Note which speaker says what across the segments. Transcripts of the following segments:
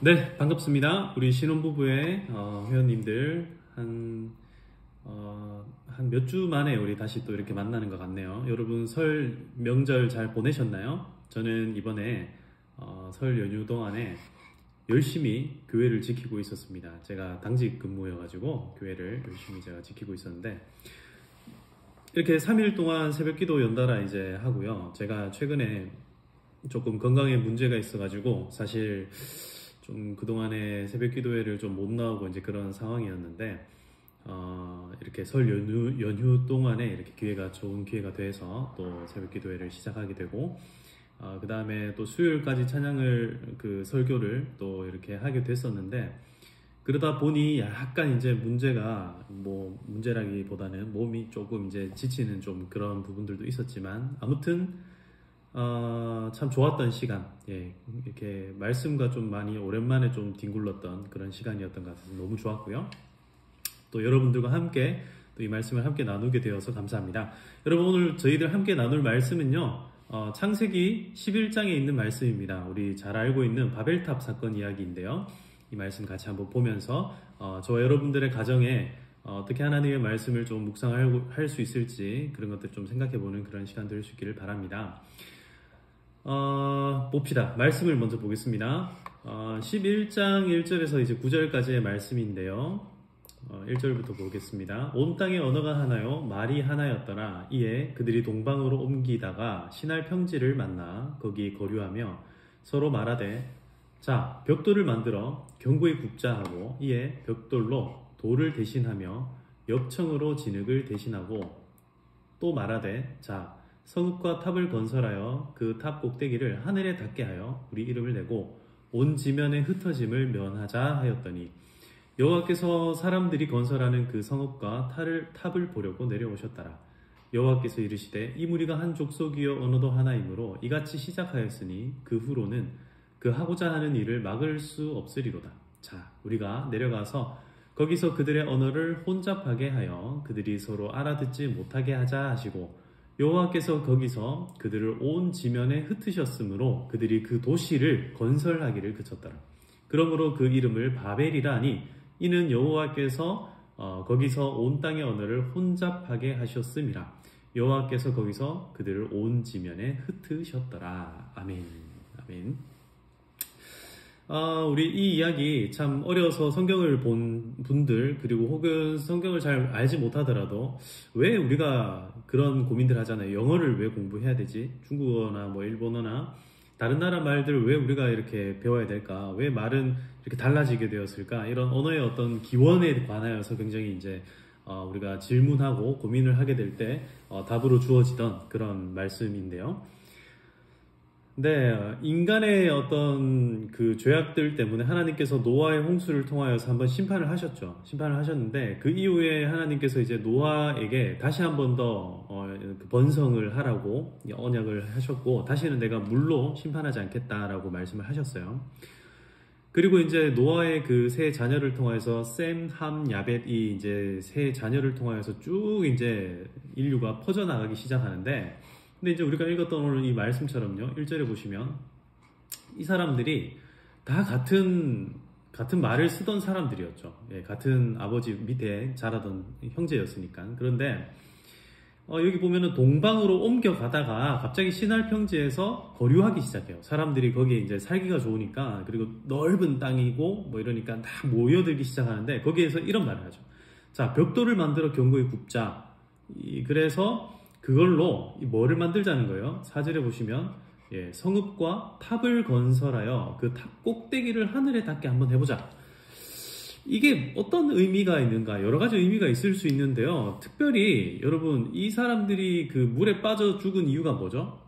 Speaker 1: 네, 반갑습니다. 우리 신혼부부의 회원님들 한 몇 주 만에 우리 다시 또 이렇게 만나는 것 같네요. 여러분 설 명절 잘 보내셨나요? 저는 이번에 설 연휴 동안에 열심히 교회를 지키고 있었습니다. 제가 당직 근무여가지고 교회를 열심히 제가 지키고 있었는데 이렇게 3일 동안 새벽기도 연달아 이제 하고요. 제가 최근에 조금 건강에 문제가 있어가지고 사실 좀 그동안에 새벽 기도회를 좀 못 나오고 이제 그런 상황이었는데 이렇게 설 연휴 동안에 이렇게 기회가 좋은 기회가 돼서 또 새벽 기도회를 시작하게 되고 그 다음에 또 수요일까지 찬양을 그 설교를 또 이렇게 하게 됐었는데 그러다 보니 약간 이제 문제가 뭐 문제라기보다는 몸이 조금 이제 지치는 좀 그런 부분들도 있었지만 아무튼 참 좋았던 시간, 예, 이렇게 말씀과 좀 많이 오랜만에 좀 뒹굴렀던 그런 시간이었던 것 같아서 너무 좋았고요. 또 여러분들과 함께 또 이 말씀을 함께 나누게 되어서 감사합니다. 여러분 오늘 저희들 함께 나눌 말씀은요, 창세기 11장에 있는 말씀입니다. 우리 잘 알고 있는 바벨탑 사건 이야기인데요. 이 말씀 같이 한번 보면서 저와 여러분들의 가정에 어떻게 하나님의 말씀을 좀 묵상할 수 있을지 그런 것들 좀 생각해보는 그런 시간 될 수 있기를 바랍니다. 봅시다. 말씀을 먼저 보겠습니다. 11장 1절에서 이제 9절까지의 말씀인데요. 1절부터 보겠습니다. 온 땅의 언어가 하나요? 말이 하나였더라. 이에 그들이 동방으로 옮기다가 신할 평지를 만나 거기 거류하며 서로 말하되 자, 벽돌을 만들어 견고히 굽자 하고 이에 벽돌로 돌을 대신하며 역청으로 진흙을 대신하고 또 말하되 자, 성읍과 탑을 건설하여 그 탑 꼭대기를 하늘에 닿게 하여 우리 이름을 내고 온 지면에 흩어짐을 면하자 하였더니 여호와께서 사람들이 건설하는 그 성읍과 탑을 보려고 내려오셨더라. 여호와께서 이르시되 이 무리가 한 족속이요 언어도 하나이므로 이같이 시작하였으니 그 후로는 그 하고자 하는 일을 막을 수 없으리로다. 자, 우리가 내려가서 거기서 그들의 언어를 혼잡하게 하여 그들이 서로 알아듣지 못하게 하자 하시고 여호와께서 거기서 그들을 온 지면에 흩으셨으므로 그들이 그 도시를 건설하기를 그쳤더라. 그러므로 그 이름을 바벨이라 하니 이는 여호와께서 거기서 온 땅의 언어를 혼잡하게 하셨음이라. 여호와께서 거기서 그들을 온 지면에 흩으셨더라. 아멘. 아멘. 우리 이 이야기 참 어려서 성경을 본 분들 그리고 혹은 성경을 잘 알지 못하더라도 왜 우리가 그런 고민들 하잖아요. 영어를 왜 공부해야 되지? 중국어나 뭐 일본어나 다른 나라 말들을 왜 우리가 이렇게 배워야 될까? 왜 말은 이렇게 달라지게 되었을까? 이런 언어의 어떤 기원에 관하여서 굉장히 이제 우리가 질문하고 고민을 하게 될 때 답으로 주어지던 그런 말씀인데요. 네, 인간의 어떤 그 죄악들 때문에 하나님께서 노아의 홍수를 통하여서 한번 심판을 하셨죠. 심판을 하셨는데 그 이후에 하나님께서 이제 노아에게 다시 한 번 더 번성을 하라고 언약을 하셨고 다시는 내가 물로 심판하지 않겠다라고 말씀을 하셨어요. 그리고 이제 노아의 그 세 자녀를 통해서 셈, 함, 야벳이 이제 세 자녀를 통하여서 쭉 이제 인류가 퍼져나가기 시작하는데 근데 이제 우리가 읽었던 오늘 이 말씀처럼요. 1절에 보시면 이 사람들이 다 같은 말을 쓰던 사람들이었죠. 예, 같은 아버지 밑에 자라던 형제였으니까. 그런데 여기 보면은 동방으로 옮겨가다가 갑자기 시날 평지에서 거류하기 시작해요. 사람들이 거기에 이제 살기가 좋으니까 그리고 넓은 땅이고 뭐 이러니까 다 모여들기 시작하는데 거기에서 이런 말을 하죠. 자, 벽돌을 만들어 견고히 굽자. 그래서 그걸로 뭐를 만들자는 거예요? 4절에 보시면 성읍과 탑을 건설하여 그 탑 꼭대기를 하늘에 닿게 한번 해보자. 이게 어떤 의미가 있는가? 여러 가지 의미가 있을 수 있는데요. 특별히 여러분 이 사람들이 그 물에 빠져 죽은 이유가 뭐죠?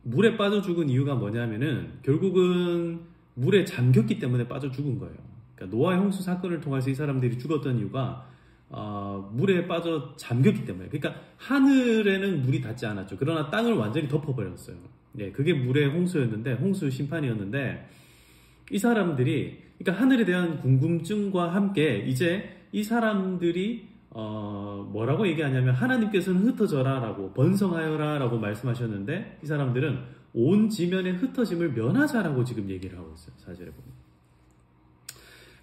Speaker 1: 물에 빠져 죽은 이유가 뭐냐면은 결국은 물에 잠겼기 때문에 빠져 죽은 거예요. 그러니까 노아의 홍수 사건을 통해서 이 사람들이 죽었던 이유가 물에 빠져 잠겼기 때문에. 그러니까 하늘에는 물이 닿지 않았죠. 그러나 땅을 완전히 덮어버렸어요. 네, 그게 물의 홍수였는데, 홍수 심판이었는데, 이 사람들이, 그러니까 하늘에 대한 궁금증과 함께 이제 이 사람들이 뭐라고 얘기하냐면 하나님께서는 흩어져라 라고 번성하여라 라고 말씀하셨는데 이 사람들은 온 지면의 흩어짐을 면하자라고 지금 얘기를 하고 있어요. 4절에 보면.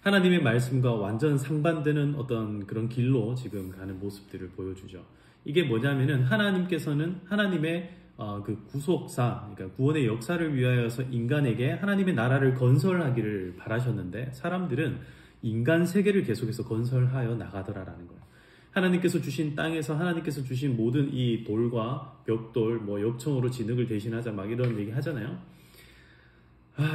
Speaker 1: 하나님의 말씀과 완전 상반되는 어떤 그런 길로 지금 가는 모습들을 보여주죠. 이게 뭐냐면은 하나님께서는 하나님의 그 구속사, 그러니까 구원의 역사를 위하여서 인간에게 하나님의 나라를 건설하기를 바라셨는데 사람들은 인간 세계를 계속해서 건설하여 나가더라라는 거예요. 하나님께서 주신 땅에서 하나님께서 주신 모든 이 돌과 벽돌, 뭐 엽청으로 진흙을 대신하자 막 이런 얘기 하잖아요.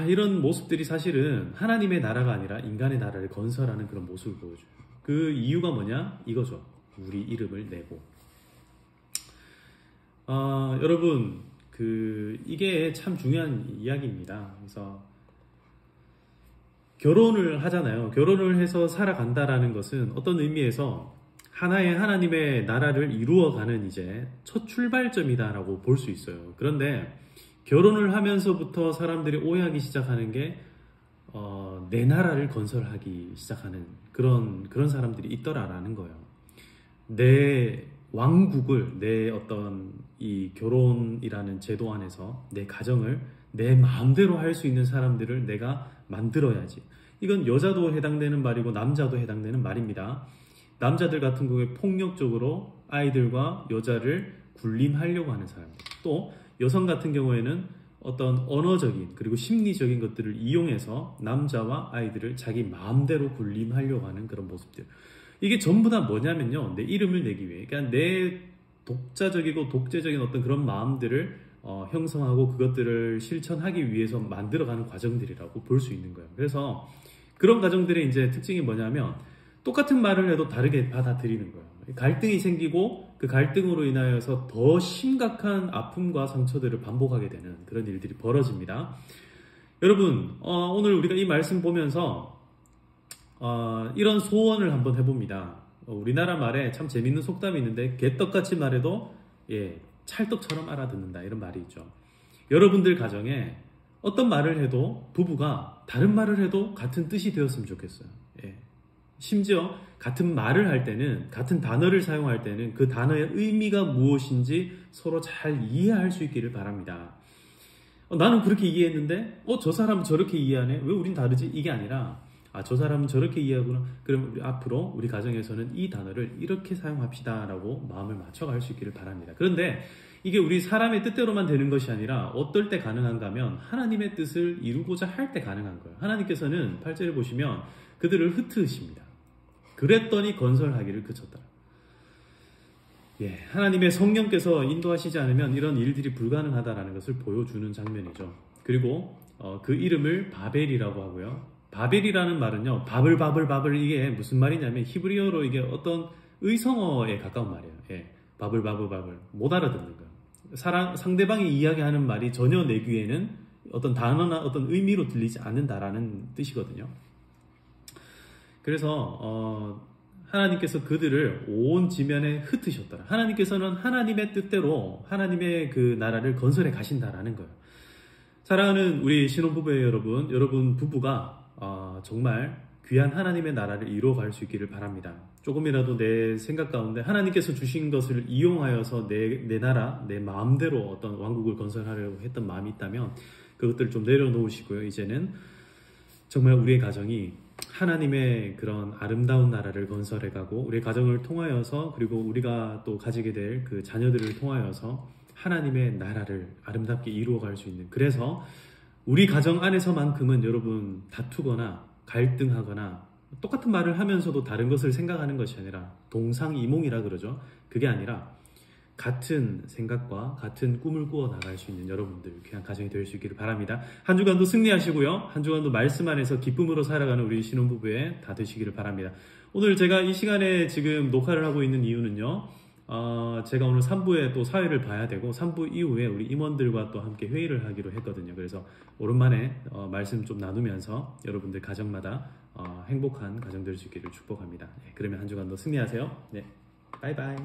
Speaker 1: 이런 모습들이 사실은 하나님의 나라가 아니라 인간의 나라를 건설하는 그런 모습을 보여줘요. 그 이유가 뭐냐? 이거죠. 우리 이름을 내고. 여러분, 이게 참 중요한 이야기입니다. 그래서 결혼을 하잖아요. 결혼을 해서 살아간다라는 것은 어떤 의미에서 하나의 하나님의 나라를 이루어가는 이제 첫 출발점이다라고 볼 수 있어요. 그런데 결혼을 하면서부터 사람들이 오해하기 시작하는 게 내 나라를 건설하기 시작하는 그런 사람들이 있더라라는 거예요. 내 왕국을 내 어떤 이 결혼이라는 제도 안에서 내 가정을 내 마음대로 할 수 있는 사람들을 내가 만들어야지. 이건 여자도 해당되는 말이고 남자도 해당되는 말입니다. 남자들 같은 경우에 폭력적으로 아이들과 여자를 군림하려고 하는 사람들, 또 여성 같은 경우에는 어떤 언어적인 그리고 심리적인 것들을 이용해서 남자와 아이들을 자기 마음대로 군림하려고 하는 그런 모습들. 이게 전부 다 뭐냐면요, 내 이름을 내기 위해, 그러니까 내 독자적이고 독재적인 어떤 그런 마음들을 형성하고 그것들을 실천하기 위해서 만들어가는 과정들이라고 볼 수 있는 거예요. 그래서 그런 과정들의 이제 특징이 뭐냐면 똑같은 말을 해도 다르게 받아들이는 거예요. 갈등이 생기고 그 갈등으로 인하여서 더 심각한 아픔과 상처들을 반복하게 되는 그런 일들이 벌어집니다. 여러분, 오늘 우리가 이 말씀 보면서 이런 소원을 한번 해봅니다. 우리나라 말에 참 재밌는 속담이 있는데 개떡같이 말해도 찰떡처럼 알아듣는다, 이런 말이 있죠. 여러분들 가정에 어떤 말을 해도 부부가 다른 말을 해도 같은 뜻이 되었으면 좋겠어요. 심지어 같은 말을 할 때는, 같은 단어를 사용할 때는 그 단어의 의미가 무엇인지 서로 잘 이해할 수 있기를 바랍니다. 나는 그렇게 이해했는데 저 사람은 저렇게 이해하네? 왜 우린 다르지? 이게 아니라 저 사람은 저렇게 이해하구나. 그럼 우리 앞으로 우리 가정에서는 이 단어를 이렇게 사용합시다 라고 마음을 맞춰갈 수 있기를 바랍니다. 그런데 이게 우리 사람의 뜻대로만 되는 것이 아니라 어떨 때 가능한가 하면 하나님의 뜻을 이루고자 할 때 가능한 거예요. 하나님께서는 8절에 보시면 그들을 흩으십니다. 그랬더니 건설하기를 그쳤다. 하나님의 성령께서 인도하시지 않으면 이런 일들이 불가능하다라는 것을 보여주는 장면이죠. 그리고 그 이름을 바벨이라고 하고요. 바벨이라는 말은요, 바블 이게 무슨 말이냐면 히브리어로 이게 어떤 의성어에 가까운 말이에요. 바블 못 알아듣는 거예요. 상대방이 이야기하는 말이 전혀 내 귀에는 어떤 단어나 어떤 의미로 들리지 않는다라는 뜻이거든요. 그래서 하나님께서 그들을 온 지면에 흩으셨더라. 하나님께서는 하나님의 뜻대로 하나님의 그 나라를 건설해 가신다라는 거예요. 사랑하는 우리 신혼부부의 여러분 부부가 정말 귀한 하나님의 나라를 이루어갈 수 있기를 바랍니다. 조금이라도 내 생각 가운데 하나님께서 주신 것을 이용하여서 내 나라, 내 마음대로 어떤 왕국을 건설하려고 했던 마음이 있다면 그것들을 좀 내려놓으시고요. 이제는 정말 우리의 가정이 하나님의 그런 아름다운 나라를 건설해가고 우리의 가정을 통하여서, 그리고 우리가 또 가지게 될 그 자녀들을 통하여서 하나님의 나라를 아름답게 이루어갈 수 있는, 그래서 우리 가정 안에서만큼은 여러분 다투거나 갈등하거나 똑같은 말을 하면서도 다른 것을 생각하는 것이 아니라 동상이몽이라 그러죠. 그게 아니라 같은 생각과 같은 꿈을 꾸어 나갈 수 있는 여러분들 귀한 가정이 될 수 있기를 바랍니다. 한 주간도 승리하시고요. 한 주간도 말씀 안에서 기쁨으로 살아가는 우리 신혼부부에 다 되시기를 바랍니다. 오늘 제가 이 시간에 지금 녹화를 하고 있는 이유는요. 제가 오늘 3부에 또 사회를 봐야 되고 3부 이후에 우리 임원들과 또 함께 회의를 하기로 했거든요. 그래서 오랜만에 말씀 좀 나누면서 여러분들 가정마다 행복한 가정 될 수 있기를 축복합니다. 그러면 한 주간도 승리하세요. 바이바이.